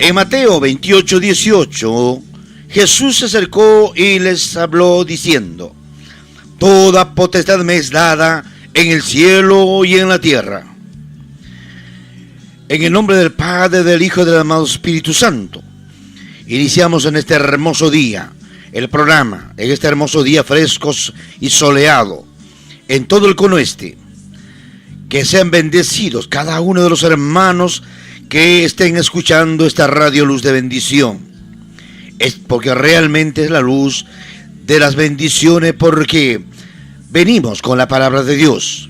En Mateo 28:18, Jesús se acercó y les habló diciendo: Toda potestad me es dada en el cielo y en la tierra. En el nombre del Padre, del Hijo y del amado Espíritu Santo, iniciamos en este hermoso día el programa, en este hermoso día frescos y soleado, en todo el cono este. Que sean bendecidos cada uno de los hermanos que estén escuchando esta radio Luz de Bendición. Es porque realmente es la luz de las bendiciones, porque venimos con la palabra de Dios.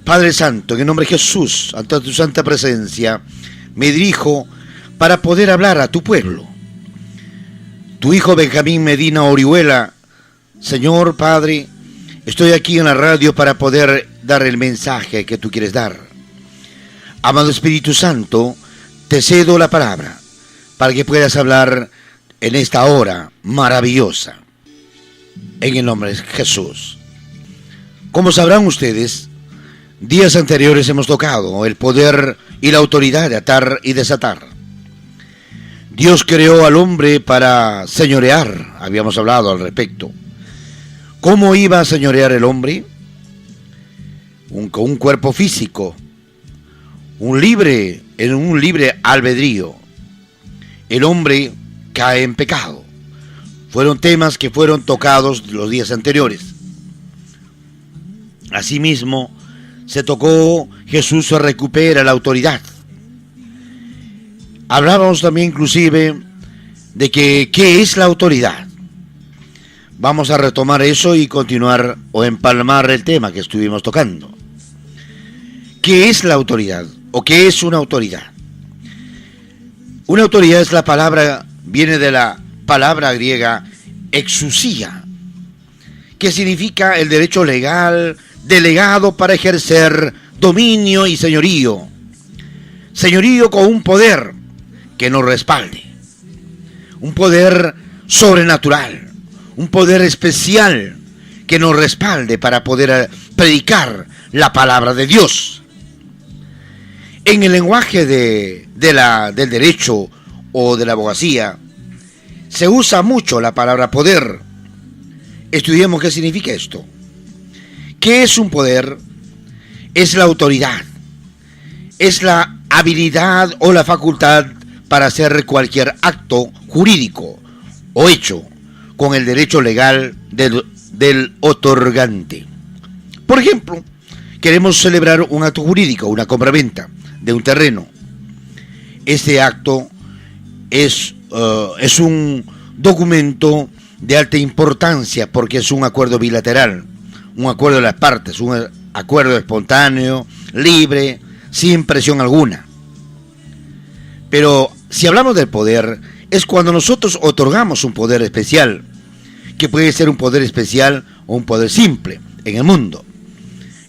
Padre Santo, en el nombre de Jesús, ante tu santa presencia, me dirijo para poder hablar a tu pueblo. Tu hijo Benjamín Medina Orihuela, Señor Padre, estoy aquí en la radio para poder dar el mensaje que tú quieres dar. Amado Espíritu Santo, te cedo la palabra para que puedas hablar en esta hora maravillosa. En el nombre de Jesús. Como sabrán ustedes, días anteriores hemos tocado el poder y la autoridad de atar y desatar. Dios creó al hombre para señorear, habíamos hablado al respecto. ¿Cómo iba a señorear el hombre? Con un cuerpo físico, en un libre albedrío. El hombre cae en pecado. Fueron temas que fueron tocados los días anteriores. Asimismo, se tocó, Jesús recupera la autoridad. Hablábamos también inclusive de que ¿qué es la autoridad? Vamos a retomar eso y continuar o empalmar el tema que estuvimos tocando. ¿Qué es la autoridad? ¿O qué es una autoridad? Una autoridad es la palabra, viene de la palabra griega exousia, que significa el derecho legal delegado para ejercer dominio y señorío. Señorío con un poder que nos respalde. Un poder sobrenatural. Un poder especial que nos respalde para poder predicar la palabra de Dios. En el lenguaje del derecho o de la abogacía se usa mucho la palabra poder. Estudiemos qué significa esto. ¿Qué es un poder? Es la autoridad. Es la habilidad o la facultad para hacer cualquier acto jurídico o hecho con el derecho legal del otorgante. Por ejemplo, queremos celebrar un acto jurídico, una compraventa de un terreno. Este acto es un documento de alta importancia porque es un acuerdo bilateral, un acuerdo de las partes, un acuerdo espontáneo, libre, sin presión alguna. Pero si hablamos del poder, es cuando nosotros otorgamos un poder especial, que puede ser un poder especial o un poder simple en el mundo.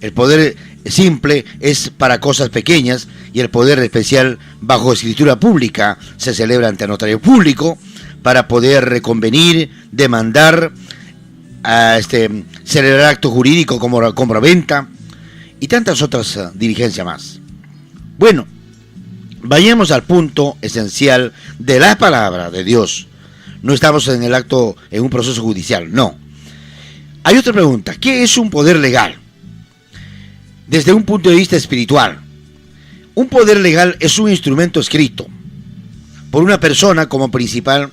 El poder simple es para cosas pequeñas y el poder especial bajo escritura pública se celebra ante notario público para poder reconvenir, demandar, celebrar acto jurídico como la compraventa y tantas otras diligencias más. Bueno, vayamos al punto esencial de la palabra de Dios. No estamos en un proceso judicial, no. Hay otra pregunta, ¿qué es un poder legal? Desde un punto de vista espiritual, un poder legal es un instrumento escrito por una persona como principal,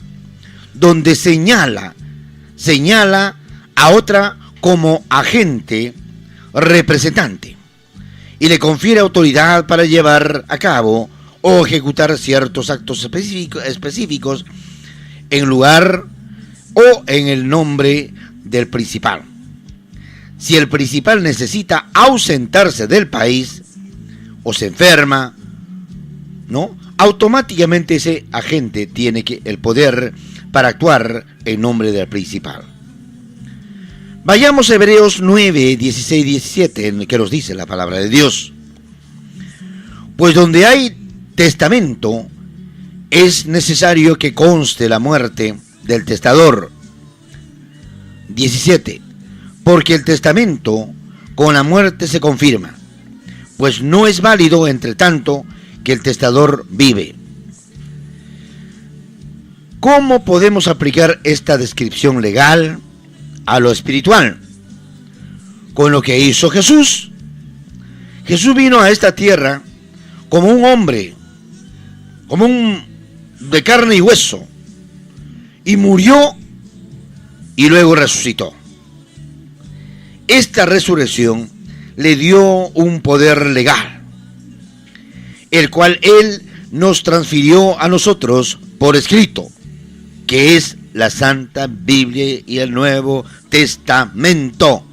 donde señala a otra como agente representante y le confiere autoridad para llevar a cabo o ejecutar ciertos actos específicos en lugar o en el nombre del principal. Si el principal necesita ausentarse del país o se enferma, ¿no? Automáticamente ese agente tiene el poder para actuar en nombre del principal. Vayamos a Hebreos 9, 16, 17, en el que nos dice la palabra de Dios. Pues donde hay testamento, es necesario que conste la muerte del testador. 17. Porque el testamento con la muerte se confirma, pues no es válido entre tanto que el testador vive. ¿Cómo podemos aplicar esta descripción legal a lo espiritual? Con lo que hizo Jesús. Jesús vino a esta tierra como un hombre, de carne y hueso, y murió y luego resucitó. Esta resurrección le dio un poder legal, el cual Él nos transfirió a nosotros por escrito, que es la Santa Biblia y el Nuevo Testamento.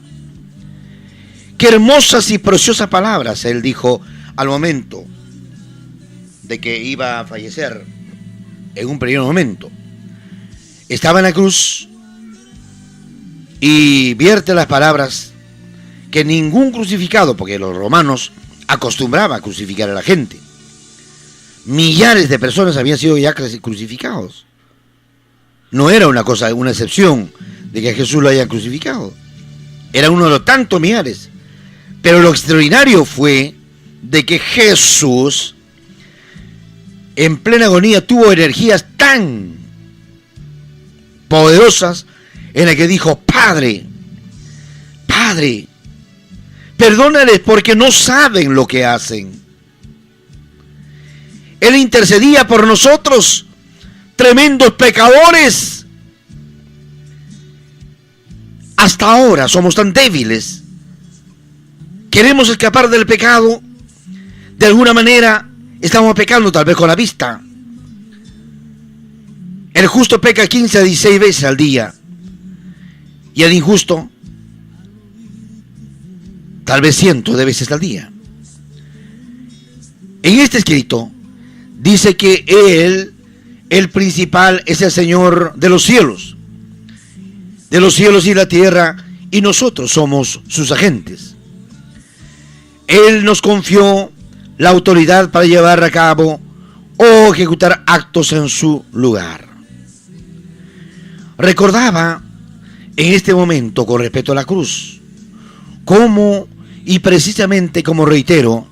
Qué hermosas y preciosas palabras Él dijo al momento de que iba a fallecer, en un pequeño momento. Estaba en la cruz y vierte las palabras que ningún crucificado, porque los romanos acostumbraban a crucificar a la gente. Millares de personas habían sido ya crucificados. No era una excepción de que a Jesús lo hayan crucificado. Era uno de los tantos millares. Pero lo extraordinario fue de que Jesús, en plena agonía, tuvo energías tan poderosas en las que dijo: Padre, Padre, perdónales porque no saben lo que hacen. Él intercedía por nosotros, tremendos pecadores. Hasta ahora somos tan débiles. Queremos escapar del pecado. De alguna manera estamos pecando, tal vez con la vista. El justo peca 15 a 16 veces al día. Y el injusto, tal vez 100 de veces al día. En este escrito dice que Él, el principal, es el Señor de los cielos y la tierra, y nosotros somos sus agentes. Él nos confió la autoridad para llevar a cabo o ejecutar actos en su lugar. Recordaba en este momento, con respecto a la cruz, cómo, y precisamente como reitero,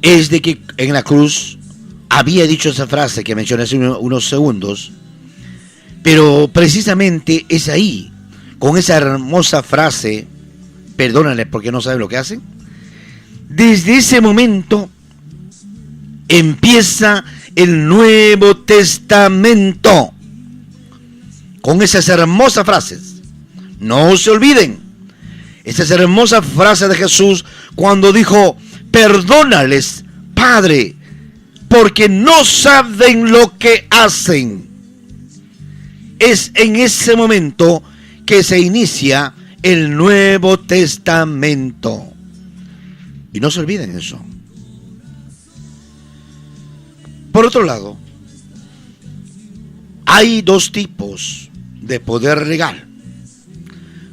es de que en la cruz había dicho esa frase que mencioné hace unos segundos, pero precisamente es ahí, con esa hermosa frase: perdónale porque no saben lo que hacen. Desde ese momento empieza el Nuevo Testamento con esas hermosas frases. No se olviden esas hermosas frases de Jesús cuando dijo: perdónales, Padre, porque no saben lo que hacen. Es en ese momento que se inicia el Nuevo Testamento. Y no se olviden eso. Por otro lado, hay dos tipos de poder legal.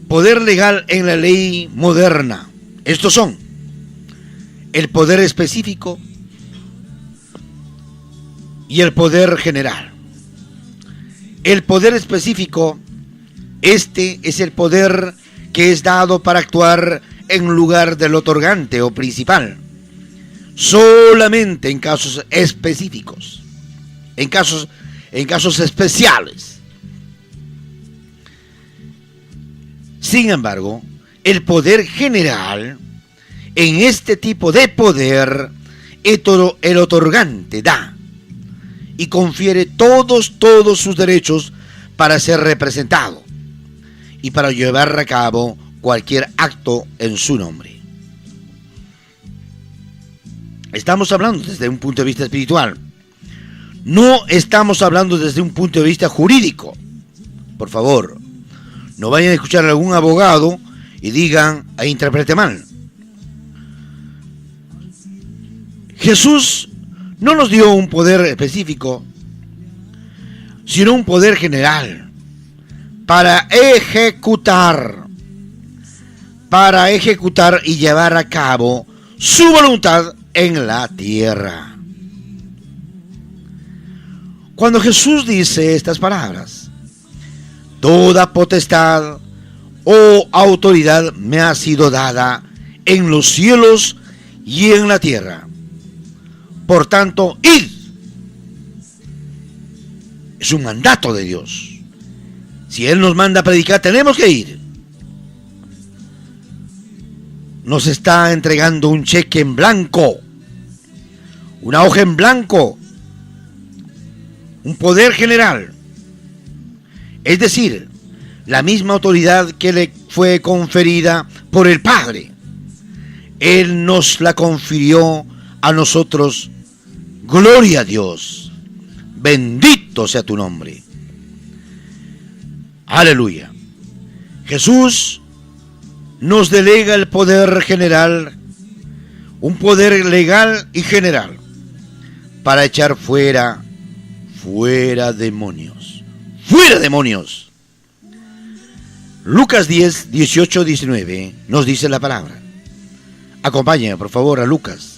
Poder legal en la ley moderna. Estos son el poder específico y el poder general. El poder específico, este es el poder que es dado para actuar en lugar del otorgante o principal, solamente en casos específicos, en casos especiales. Sin embargo, el poder general, en este tipo de poder, el otorgante da y confiere todos sus derechos para ser representado y para llevar a cabo cualquier acto en su nombre. Estamos hablando desde un punto de vista espiritual. No estamos hablando desde un punto de vista jurídico. Por favor, no vayan a escuchar a algún abogado y digan e interprete mal. Jesús no nos dio un poder específico, sino un poder general para ejecutar y llevar a cabo su voluntad en la tierra. Cuando Jesús dice estas palabras: toda potestad o autoridad me ha sido dada en los cielos y en la tierra. Por tanto, id Es un mandato de Dios. Si Él nos manda a predicar, tenemos que ir. Nos está entregando un cheque en blanco, una hoja en blanco, un poder general. Es decir, la misma autoridad que le fue conferida por el Padre. Él nos la confirió a nosotros. Gloria a Dios. Bendito sea tu nombre. Aleluya. Jesús nos delega el poder general, un poder legal y general, para echar fuera demonios. ¡Fuera demonios! Lucas 10, 18, 19 nos dice la palabra. Acompáñame, por favor, a Lucas.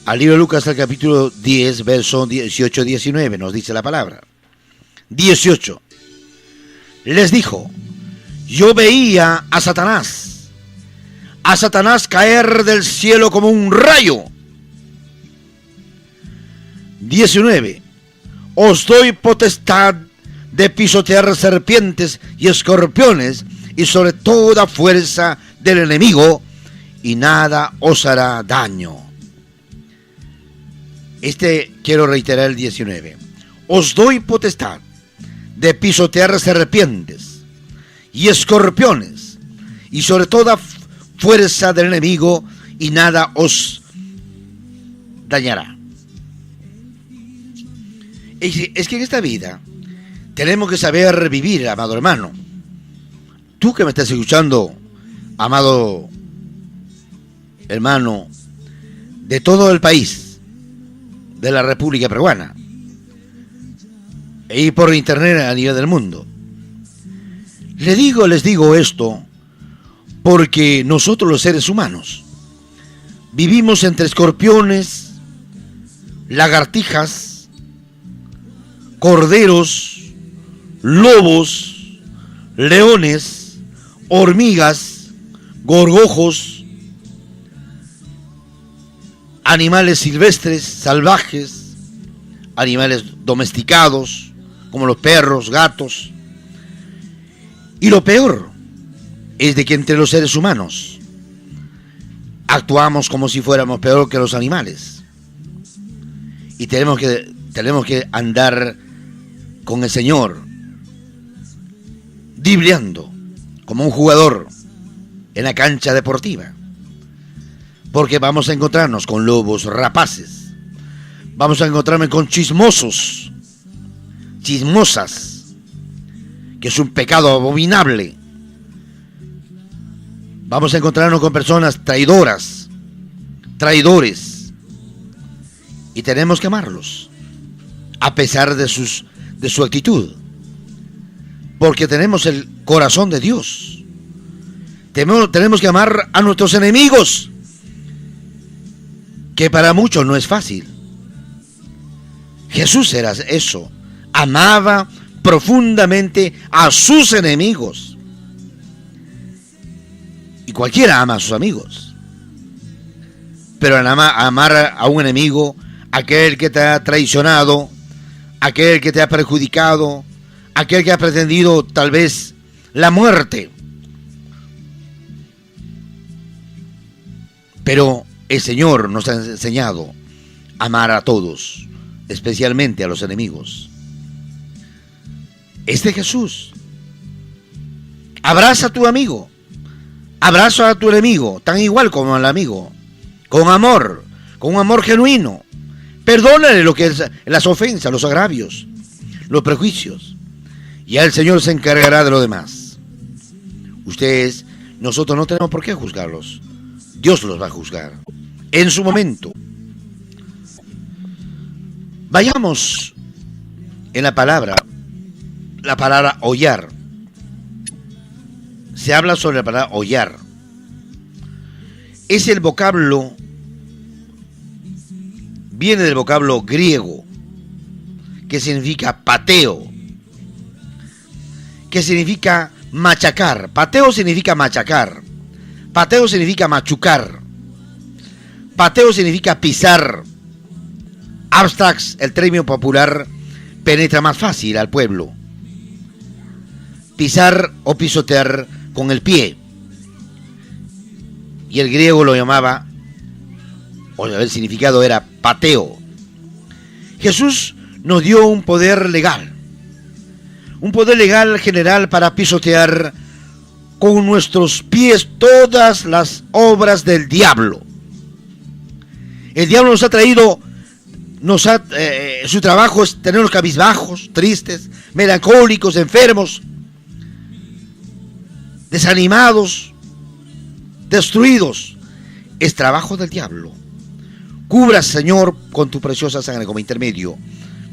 Al libro de Lucas, al capítulo 10, verso 18, 19, nos dice la palabra. 18. Les dijo: yo veía a Satanás caer del cielo como un rayo. 19. Os doy potestad de pisotear serpientes y escorpiones y sobre toda fuerza del enemigo, y nada os hará daño. Quiero reiterar el 19. Os doy potestad de pisotear serpientes y escorpiones y sobre toda fuerza del enemigo, y nada os dañará. Es que en esta vida tenemos que saber vivir, amado hermano. Tú que me estás escuchando, amado hermano, de todo el país, de la República Peruana, y por internet a nivel del mundo. Les digo esto porque nosotros los seres humanos vivimos entre escorpiones, lagartijas, corderos, lobos, leones, hormigas, gorgojos, animales silvestres, salvajes, animales domesticados, como los perros, gatos. Y lo peor es de que entre los seres humanos actuamos como si fuéramos peor que los animales. Y tenemos que andar con el Señor, dribleando como un jugador en la cancha deportiva. Porque vamos a encontrarnos con lobos rapaces. Vamos a encontrarnos con chismosas, que es un pecado abominable. Vamos a encontrarnos con personas traidoras, traidores, y tenemos que amarlos a pesar de su actitud, porque tenemos el corazón de Dios. Tenemos que amar a nuestros enemigos, que para muchos no es fácil. Jesús era eso, amaba profundamente a sus enemigos. Y cualquiera ama a sus amigos. Pero amar a un enemigo, aquel que te ha traicionado, aquel que te ha perjudicado, aquel que ha pretendido tal vez la muerte. Pero el Señor nos ha enseñado a amar a todos, especialmente a los enemigos. Jesús. Abraza a tu amigo, abraza a tu enemigo, tan igual como al amigo, con un amor genuino. Perdónale lo que es las ofensas, los agravios, los prejuicios, y el Señor se encargará de lo demás. Nosotros no tenemos por qué juzgarlos. Dios los va a juzgar en su momento. Vayamos en la palabra hollar. Se habla sobre la palabra hollar. Es el vocablo, viene del vocablo griego, que significa pateo, que significa machacar. Pateo significa machacar. Pateo significa machucar. Pateo significa pisar. Abstrax, el término popular, penetra más fácil al pueblo. Pisar o pisotear con el pie. Y el griego lo llamaba, o el significado era pateo. Jesús nos dio un poder legal general para pisotear con nuestros pies todas las obras del diablo. El diablo nos ha traído, su trabajo es tenernos cabizbajos, tristes, melancólicos, enfermos, desanimados, destruidos. Es trabajo del diablo. Cubra, Señor, con tu preciosa sangre como intermedio,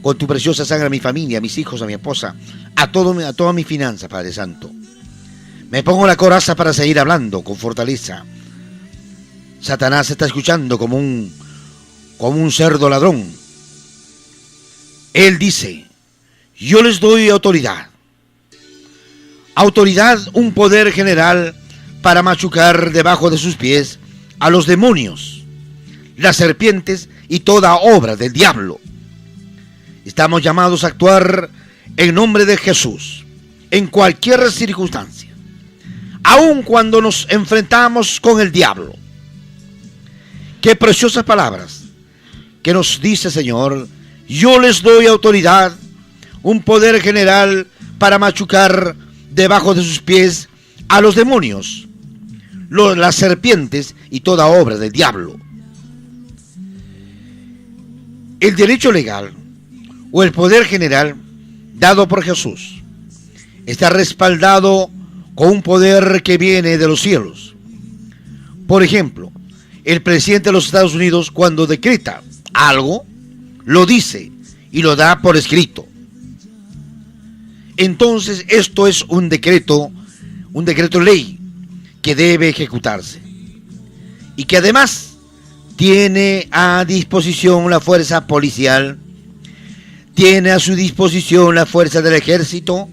con tu preciosa sangre a mi familia, a mis hijos, a mi esposa, a toda mi finanza, Padre Santo. Me pongo la coraza para seguir hablando con fortaleza. Satanás está escuchando como un cerdo ladrón. Él dice: yo les doy autoridad, un poder general para machucar debajo de sus pies a los demonios, las serpientes y toda obra del diablo. Estamos llamados a actuar en nombre de Jesús en cualquier circunstancia, aun cuando nos enfrentamos con el diablo. Qué preciosas palabras que nos dice, Señor: yo les doy autoridad, un poder general para machucar debajo de sus pies a los demonios, las serpientes y toda obra del diablo. El derecho legal o el poder general dado por Jesús está respaldado con un poder que viene de los cielos. Por ejemplo, el presidente de los Estados Unidos, cuando decreta algo, lo dice y lo da por escrito. Entonces esto es un decreto ley que debe ejecutarse y que además tiene a disposición la fuerza policial, tiene a su disposición la fuerza del ejército,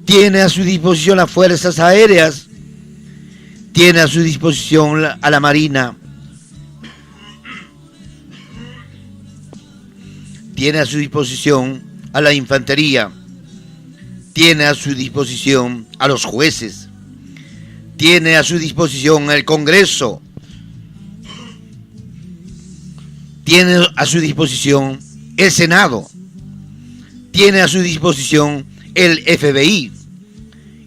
tiene a su disposición las fuerzas aéreas, tiene a su disposición a la marina, tiene a su disposición a la infantería, tiene a su disposición a los jueces, tiene a su disposición el Congreso, tiene a su disposición el Senado, tiene a su disposición el FBI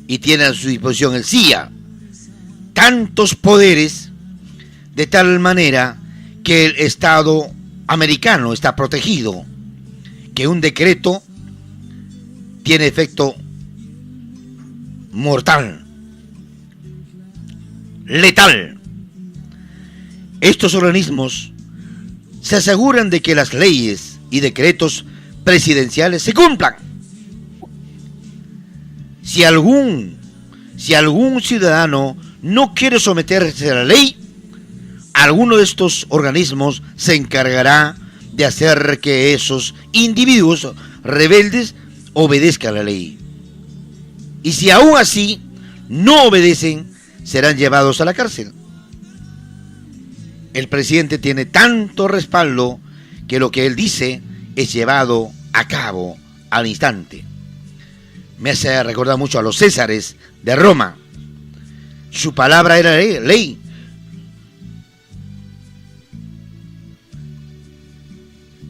y tiene a su disposición el CIA. Tantos poderes, de tal manera que el Estado americano está protegido, que un decreto tiene efecto mortal, letal. Estos organismos se aseguran de que las leyes y decretos presidenciales se cumplan. Si algún ciudadano no quiere someterse a la ley, alguno de estos organismos se encargará de hacer que esos individuos rebeldes obedezcan la ley. Y si aún así no obedecen, serán llevados a la cárcel. El presidente tiene tanto respaldo que lo que él dice es llevado a cabo al instante. Me hace recordar mucho a los Césares de Roma. Su palabra era ley.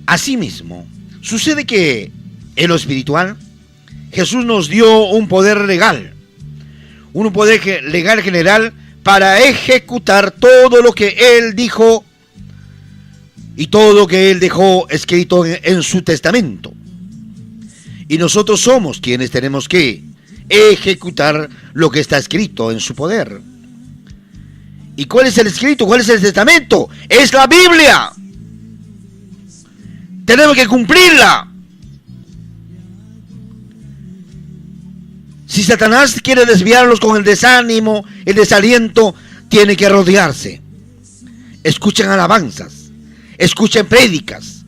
Asimismo, sucede que en lo espiritual Jesús nos dio un poder legal, un poder legal general para ejecutar todo lo que Él dijo y todo lo que Él dejó escrito en su testamento. Y nosotros somos quienes tenemos que ejecutar lo que está escrito en su poder. ¿Y cuál es el escrito? ¿Cuál es el testamento? ¡Es la Biblia! Tenemos que cumplirla. Si Satanás quiere desviarlos con el desánimo, el desaliento, tiene que rodearse. Escuchen alabanzas, escuchen prédicas.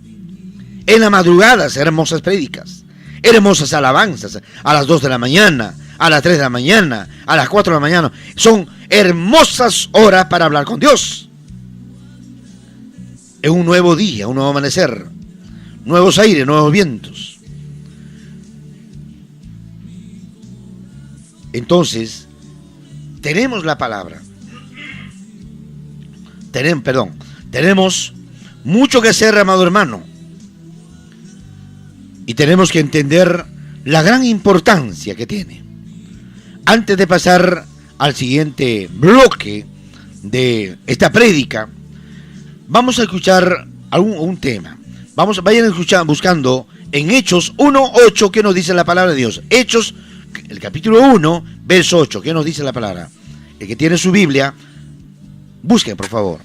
En la madrugada, hermosas prédicas, hermosas alabanzas, a las 2 de la mañana, a las 3 de la mañana, a las 4 de la mañana. Son hermosas horas para hablar con Dios. Es un nuevo día, un nuevo amanecer, nuevos aires, nuevos vientos. Entonces, tenemos la palabra. Tenemos mucho que hacer, amado hermano. Y tenemos que entender la gran importancia que tiene. Antes de pasar al siguiente bloque de esta prédica, vamos a escuchar un tema. Vayan buscando en Hechos 1:8 qué nos dice la palabra de Dios. Hechos, el capítulo 1, verso 8, qué nos dice la palabra. El que tiene su Biblia, busquen, por favor.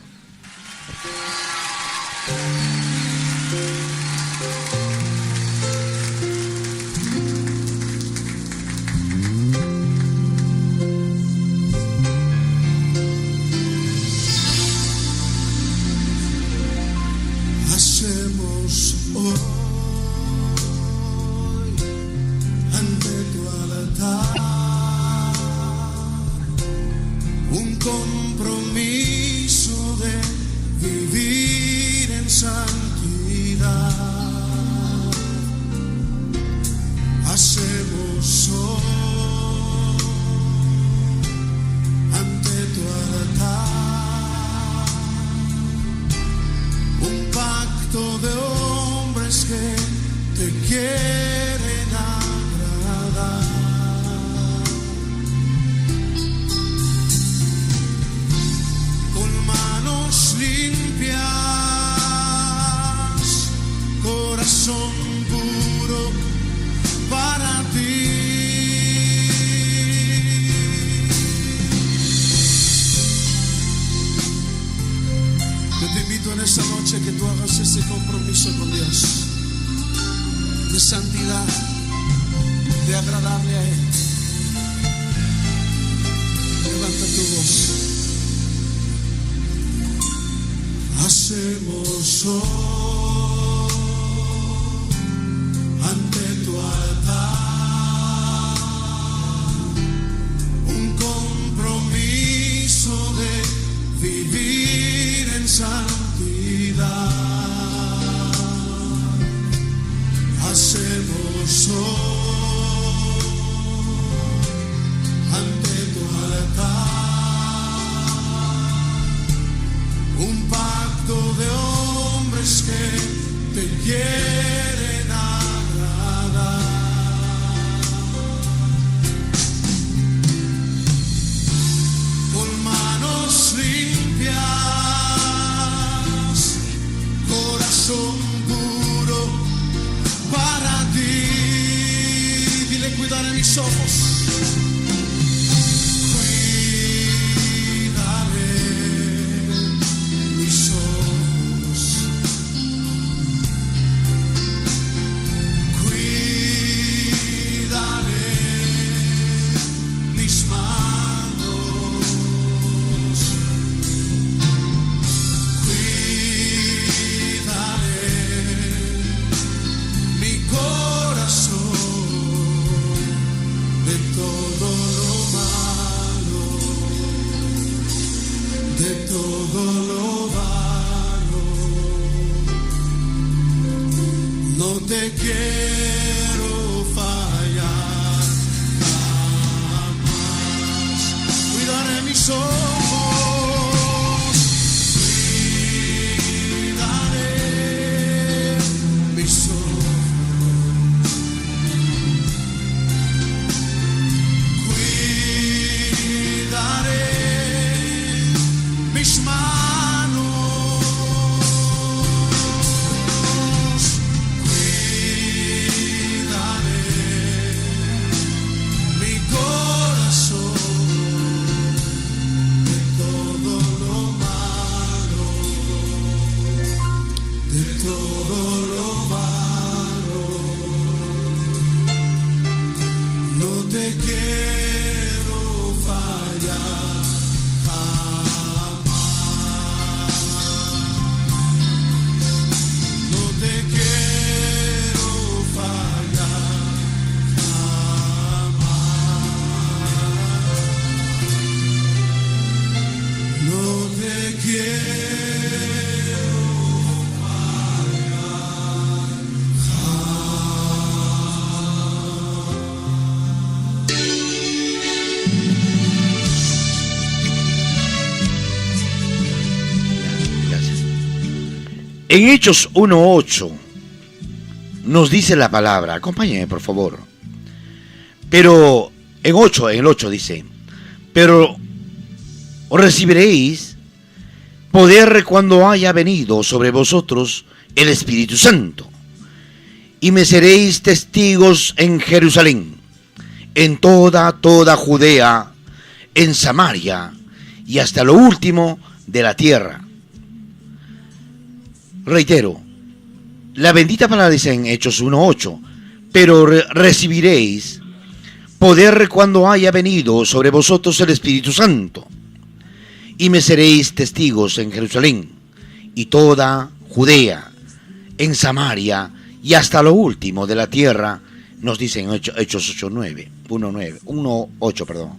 En Hechos 1:8 nos dice la palabra, acompáñenme por favor. Pero en el 8 dice, pero recibiréis poder cuando haya venido sobre vosotros el Espíritu Santo, y me seréis testigos en Jerusalén, en toda Judea, en Samaria y hasta lo último de la tierra. Reitero, la bendita palabra dice en Hechos 1:8, pero recibiréis poder cuando haya venido sobre vosotros el Espíritu Santo, y me seréis testigos en Jerusalén y toda Judea, en Samaria y hasta lo último de la tierra, nos dice en Hechos 1:8.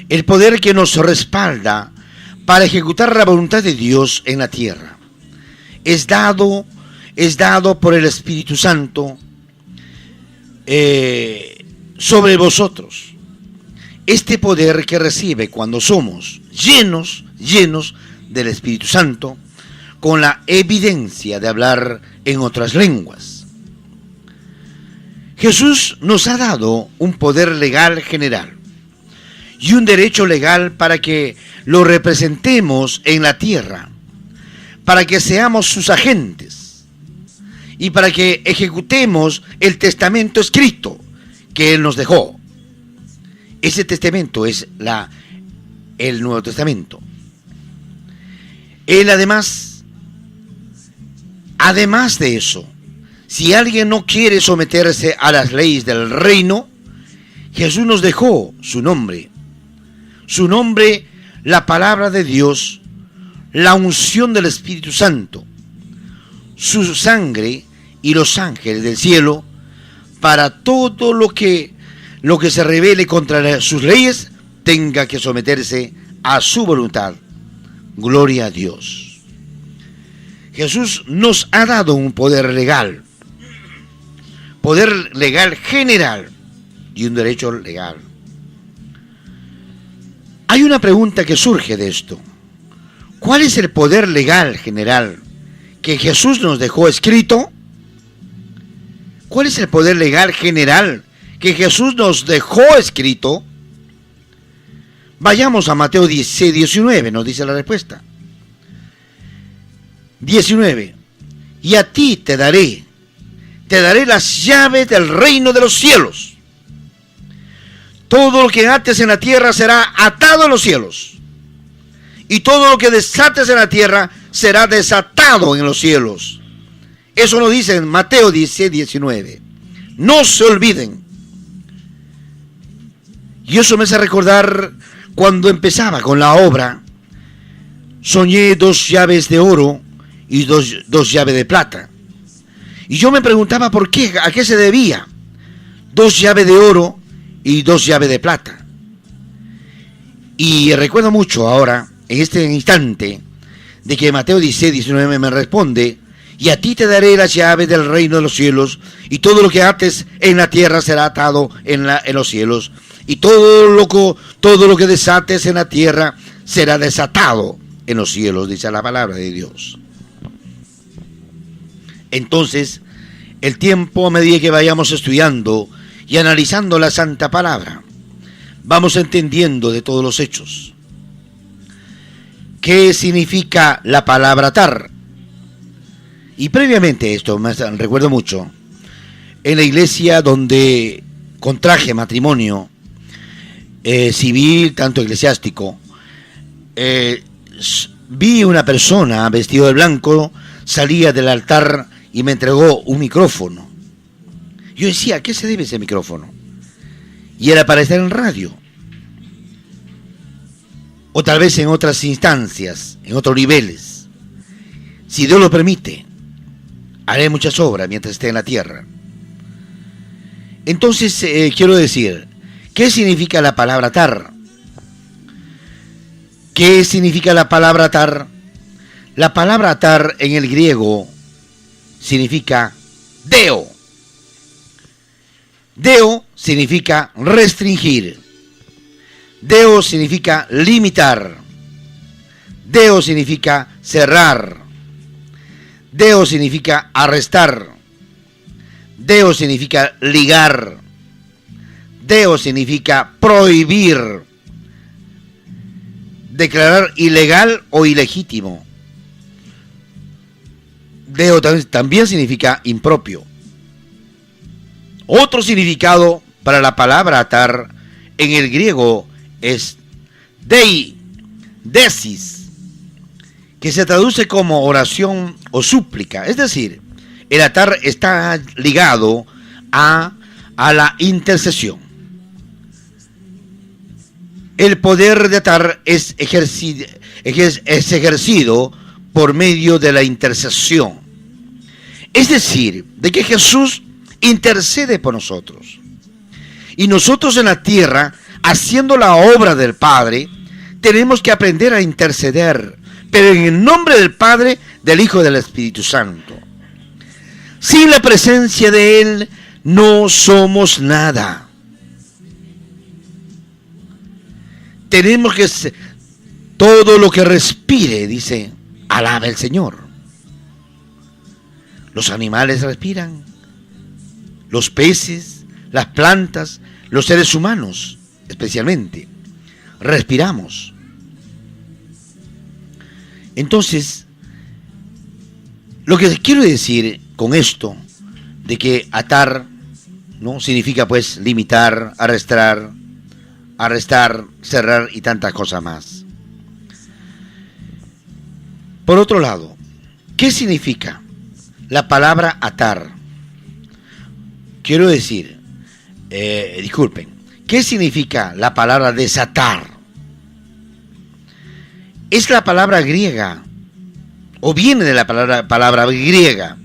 El poder que nos respalda para ejecutar la voluntad de Dios en la tierra es dado por el Espíritu Santo sobre vosotros. Este poder que recibe cuando somos llenos del Espíritu Santo, con la evidencia de hablar en otras lenguas. Jesús nos ha dado un poder legal general y un derecho legal para que lo representemos en la tierra, para que seamos sus agentes y para que ejecutemos el testamento escrito que Él nos dejó. Ese testamento es el Nuevo Testamento. Él además de eso, si alguien no quiere someterse a las leyes del reino, Jesús nos dejó su nombre, la palabra de Dios, la unción del Espíritu Santo, su sangre y los ángeles del cielo, para todo lo que se rebele contra sus leyes tenga que someterse a su voluntad. Gloria a Dios. Jesús nos ha dado un poder legal general y un derecho legal. Hay una pregunta que surge de esto. ¿Cuál es el poder legal general que Jesús nos dejó escrito? ¿Cuál es el poder legal general que Jesús nos dejó escrito? Vayamos a Mateo 16:19, nos dice la respuesta. 19. Y a ti te daré las llaves del reino de los cielos. Todo lo que ates en la tierra será atado en los cielos, y todo lo que desates en la tierra será desatado en los cielos. Eso lo dice en Mateo 16:19. No se olviden. Y eso me hace recordar cuando empezaba con la obra. Soñé 2 llaves de oro y dos llaves de plata. Y yo me preguntaba por qué, a qué se debía 2 llaves de oro y 2 llaves de plata. Y recuerdo mucho ahora, en este instante, de que Mateo 16:19 me responde: y a ti te daré las llaves del reino de los cielos, y todo lo que ates en la tierra será atado en los cielos, y todo lo que desates en la tierra será desatado en los cielos, dice la palabra de Dios. Entonces, el tiempo, a medida que vayamos estudiando y analizando la Santa Palabra, vamos entendiendo de todos los hechos. ¿Qué significa la palabra atar? Y previamente esto, me recuerdo mucho, en la iglesia donde contraje matrimonio civil, tanto eclesiástico, vi una persona vestido de blanco, salía del altar y me entregó un micrófono. Yo decía, ¿a qué se debe ese micrófono? Y era para estar en radio. O tal vez en otras instancias, en otros niveles. Si Dios lo permite, haré muchas obras mientras esté en la tierra. Entonces, quiero decir, ¿qué significa la palabra atar? ¿Qué significa la palabra atar? La palabra atar en el griego significa deo. Deo significa restringir. Deo significa limitar. Deo significa cerrar. Deo significa arrestar. Deo significa ligar. Deo significa prohibir. Declarar ilegal o ilegítimo. Deo también significa impropio. Otro significado para la palabra atar en el griego es dei, desis, que se traduce como oración o súplica. Es decir, el atar está ligado a la intercesión. El poder de atar es ejercido por medio de la intercesión. Es decir, de que Jesús intercede por nosotros. Y nosotros en la tierra, haciendo la obra del Padre, tenemos que aprender a interceder, pero en el nombre del Padre, del Hijo y del Espíritu Santo. Sin la presencia de Él, no somos nada. Tenemos que, todo lo que respire, dice, alaba el Señor. Los animales respiran, los peces, las plantas, los seres humanos, especialmente, respiramos. Entonces, lo que quiero decir con esto, de que atar, ¿no?, significa pues limitar, arrestar, cerrar y tantas cosas más. Por otro lado, ¿qué significa la palabra atar? Quiero decir, disculpen, ¿qué significa la palabra desatar? Es la palabra griega, o viene de la palabra griega,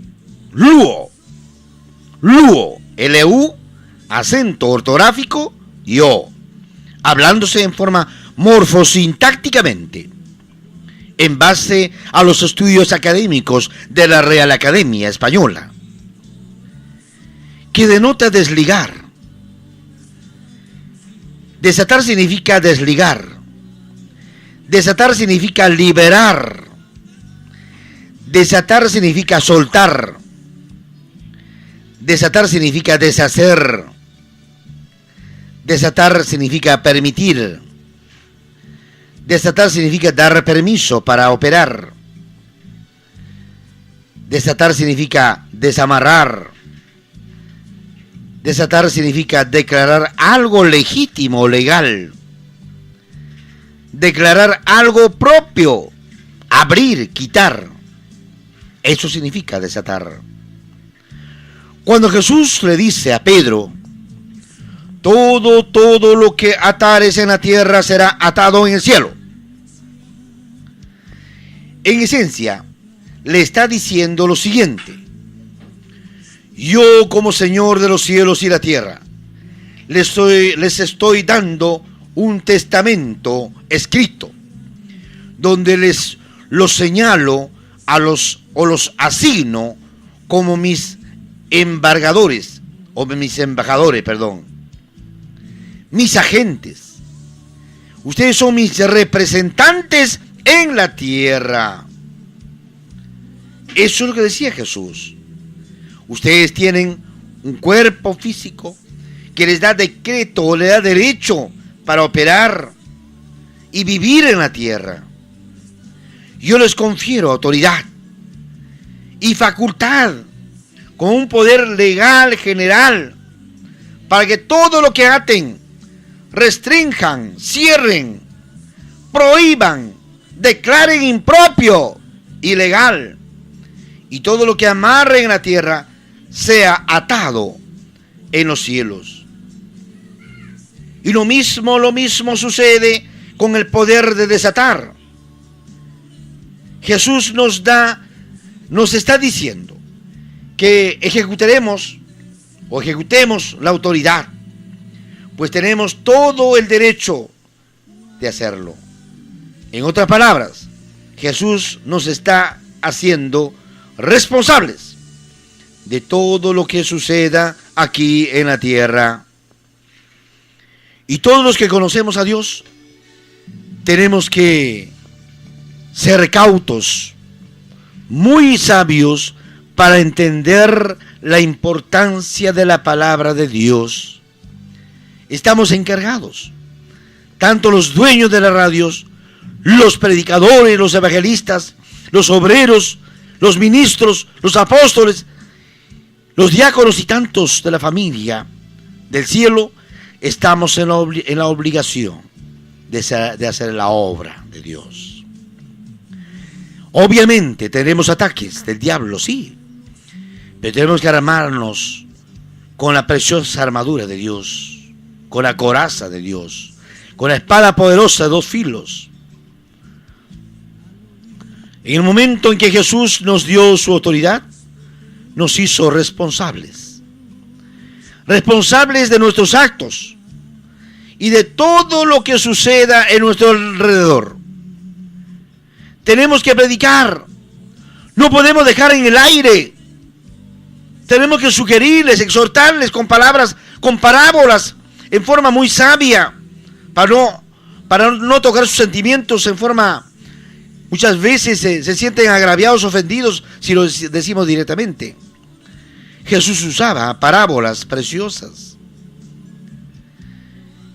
luo, L-U, acento ortográfico y O, hablándose en forma morfosintácticamente, en base a los estudios académicos de la Real Academia Española, que denota desligar. Desatar significa desligar. Desatar significa liberar. Desatar significa soltar. Desatar significa deshacer. Desatar significa permitir. Desatar significa dar permiso para operar. Desatar significa desamarrar. Desatar significa declarar algo legítimo o legal. Declarar algo propio. Abrir, quitar. Eso significa desatar. Cuando Jesús le dice a Pedro, todo lo que atares en la tierra será atado en el cielo. En esencia, le está diciendo lo siguiente: yo, como Señor de los cielos y la tierra, les estoy dando un testamento escrito, donde los señalo los asigno como mis embajadores, mis agentes. Ustedes son mis representantes en la tierra. Eso es lo que decía Jesús. Ustedes tienen un cuerpo físico que les da decreto, les da derecho para operar y vivir en la tierra. Yo les confiero autoridad y facultad con un poder legal general para que todo lo que aten, restrinjan, cierren, prohíban, declaren impropio, ilegal, y todo lo que amarren en la tierra sea atado en los cielos. Y lo mismo sucede con el poder de desatar. Jesús nos está diciendo que ejecutemos la autoridad, pues tenemos todo el derecho de hacerlo. En otras palabras, Jesús nos está haciendo responsables de todo lo que suceda aquí en la tierra. Y todos los que conocemos a Dios tenemos que ser cautos, muy sabios para entender la importancia de la palabra de Dios. Estamos encargados, tanto los dueños de las radios, los predicadores, los evangelistas, los obreros, los ministros, los apóstoles, los diáconos y tantos de la familia del cielo, estamos en la obligación de hacer la obra de Dios. Obviamente tenemos ataques del diablo, sí, pero tenemos que armarnos con la preciosa armadura de Dios, con la coraza de Dios, con la espada poderosa de 2 filos. En el momento en que Jesús nos dio su autoridad, nos hizo responsables de nuestros actos y de todo lo que suceda en nuestro alrededor. Tenemos que predicar, no podemos dejar en el aire. Tenemos que sugerirles, exhortarles con palabras, con parábolas, en forma muy sabia, para no tocar sus sentimientos en forma. Muchas veces se sienten agraviados, ofendidos, si lo decimos directamente. Jesús usaba parábolas preciosas.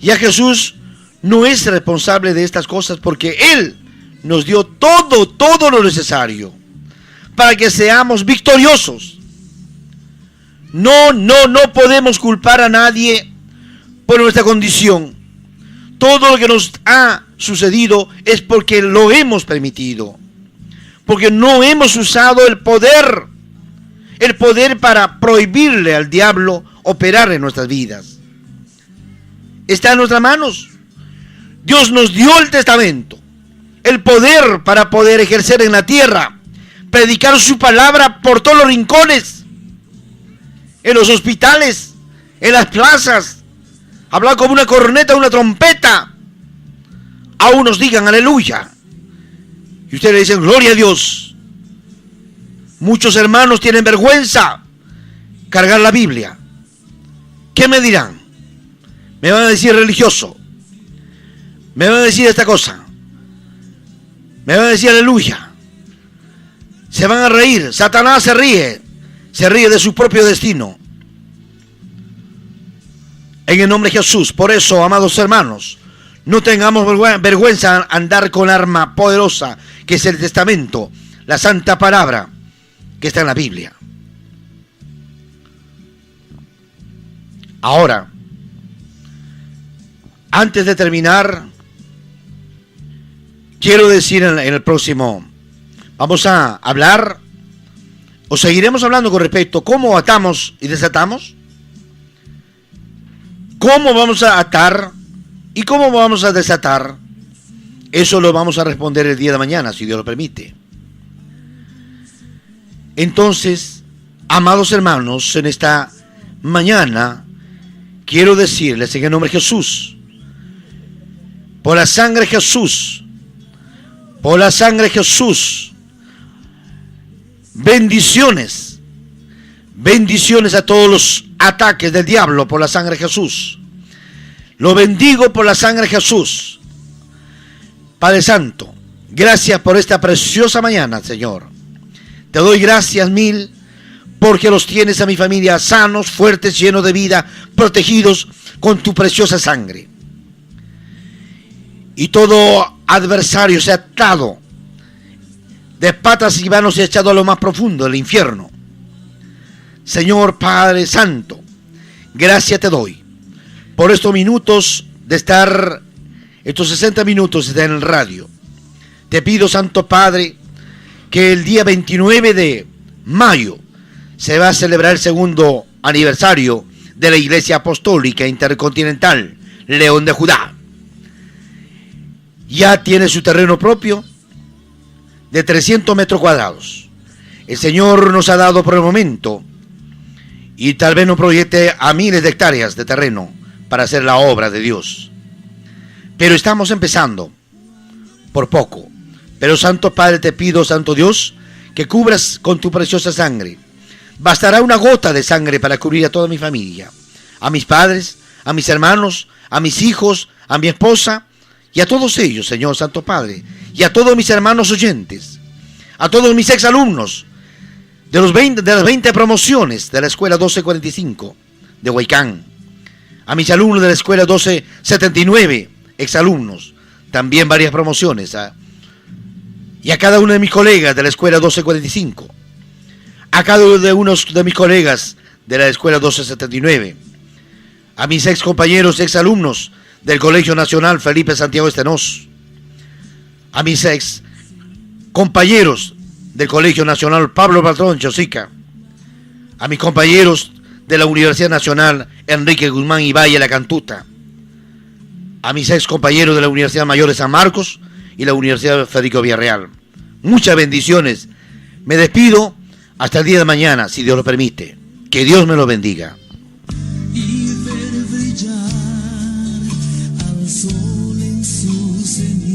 Ya Jesús no es responsable de estas cosas porque Él nos dio todo lo necesario para que seamos victoriosos. No podemos culpar a nadie por nuestra condición. Todo lo que nos ha sucedido es porque lo hemos permitido, porque no hemos usado el poder para prohibirle al diablo operar en nuestras vidas. Está en nuestras manos. Dios nos dio el testamento, el poder para poder ejercer en la tierra, predicar su palabra por todos los rincones, en los hospitales, en las plazas, hablar como una corneta, una trompeta. A unos digan aleluya y ustedes le dicen gloria a Dios. Muchos hermanos tienen vergüenza cargar la Biblia. ¿Qué me dirán? Me van a decir religioso, me van a decir esta cosa, me van a decir aleluya, se van a reír. Satanás se ríe de su propio destino. En el nombre de Jesús, por eso, amados hermanos, no tengamos vergüenza andar con arma poderosa, que es el testamento, la santa palabra que está en la Biblia. Ahora, antes de terminar, quiero decir en el próximo, vamos a hablar, o seguiremos hablando con respecto a cómo atamos y desatamos, cómo vamos a atar y cómo vamos a desatar. Eso lo vamos a responder el día de mañana, si Dios lo permite. Entonces, amados hermanos, en esta mañana quiero decirles en el nombre de Jesús, por la sangre de Jesús, bendiciones a todos los ataques del diablo por la sangre de Jesús. Lo bendigo por la sangre de Jesús. Padre Santo, gracias por esta preciosa mañana, Señor. Te doy gracias mil porque los tienes a mi familia sanos, fuertes, llenos de vida, protegidos con tu preciosa sangre. Y todo adversario se ha atado de patas y manos y echado a lo más profundo del infierno. Señor Padre Santo, gracias te doy por estos minutos de estar, estos 60 minutos de estar en el radio. Te pido, Santo Padre, que el día 29 de mayo se va a celebrar el segundo aniversario de la Iglesia Apostólica Intercontinental León de Judá. Ya tiene su terreno propio de 300 metros cuadrados. El Señor nos ha dado por el momento, y tal vez nos proyecte a miles de hectáreas de terreno para hacer la obra de Dios. Pero estamos empezando por poco. Pero Santo Padre, te pido, Santo Dios, que cubras con tu preciosa sangre. Bastará una gota de sangre para cubrir a toda mi familia, a mis padres, a mis hermanos, a mis hijos, a mi esposa y a todos ellos, Señor Santo Padre, y a todos mis hermanos oyentes. A todos mis exalumnos de las 20 promociones de la escuela 1245 de Huaycán. A mis alumnos de la escuela 1279, exalumnos, también varias promociones. Y a cada uno de mis colegas de la escuela 1245. A cada uno de mis colegas de la escuela 1279. A mis ex compañeros, ex alumnos del Colegio Nacional Felipe Santiago Stenós. A mis ex compañeros del Colegio Nacional Pablo Patrón Chosica. A mis compañeros de la Universidad Nacional Enrique Guzmán y Valle La Cantuta. A mis ex compañeros de la Universidad Mayor de San Marcos y la Universidad Federico Villarreal. Muchas bendiciones. Me despido hasta el día de mañana, si Dios lo permite. Que Dios me lo bendiga. Y ver brillar al sol en su cenit.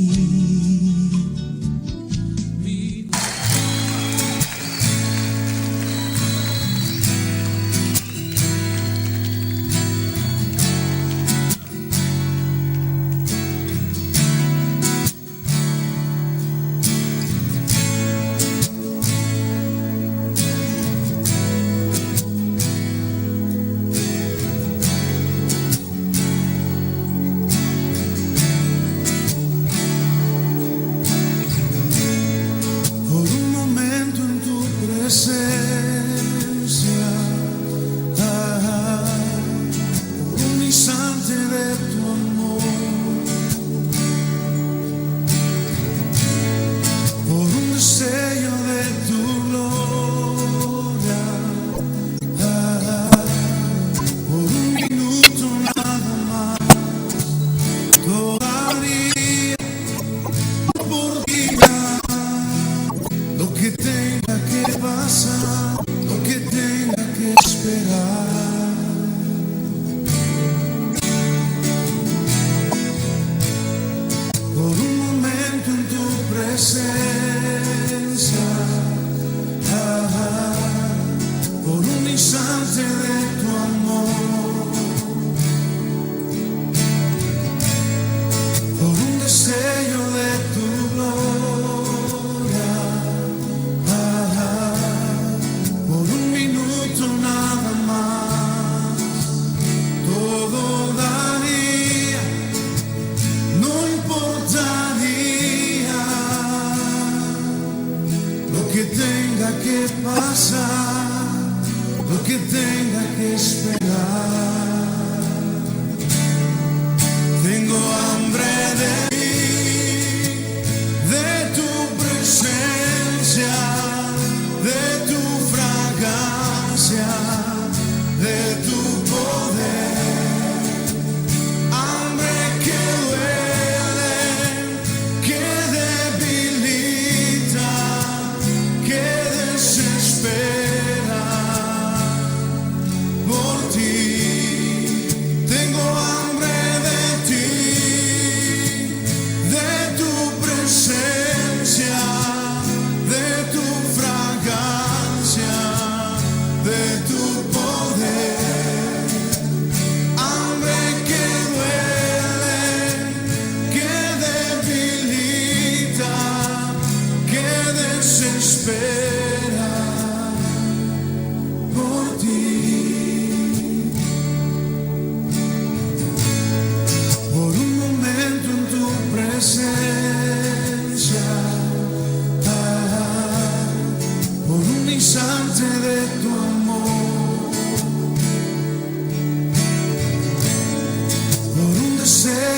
Por un deseo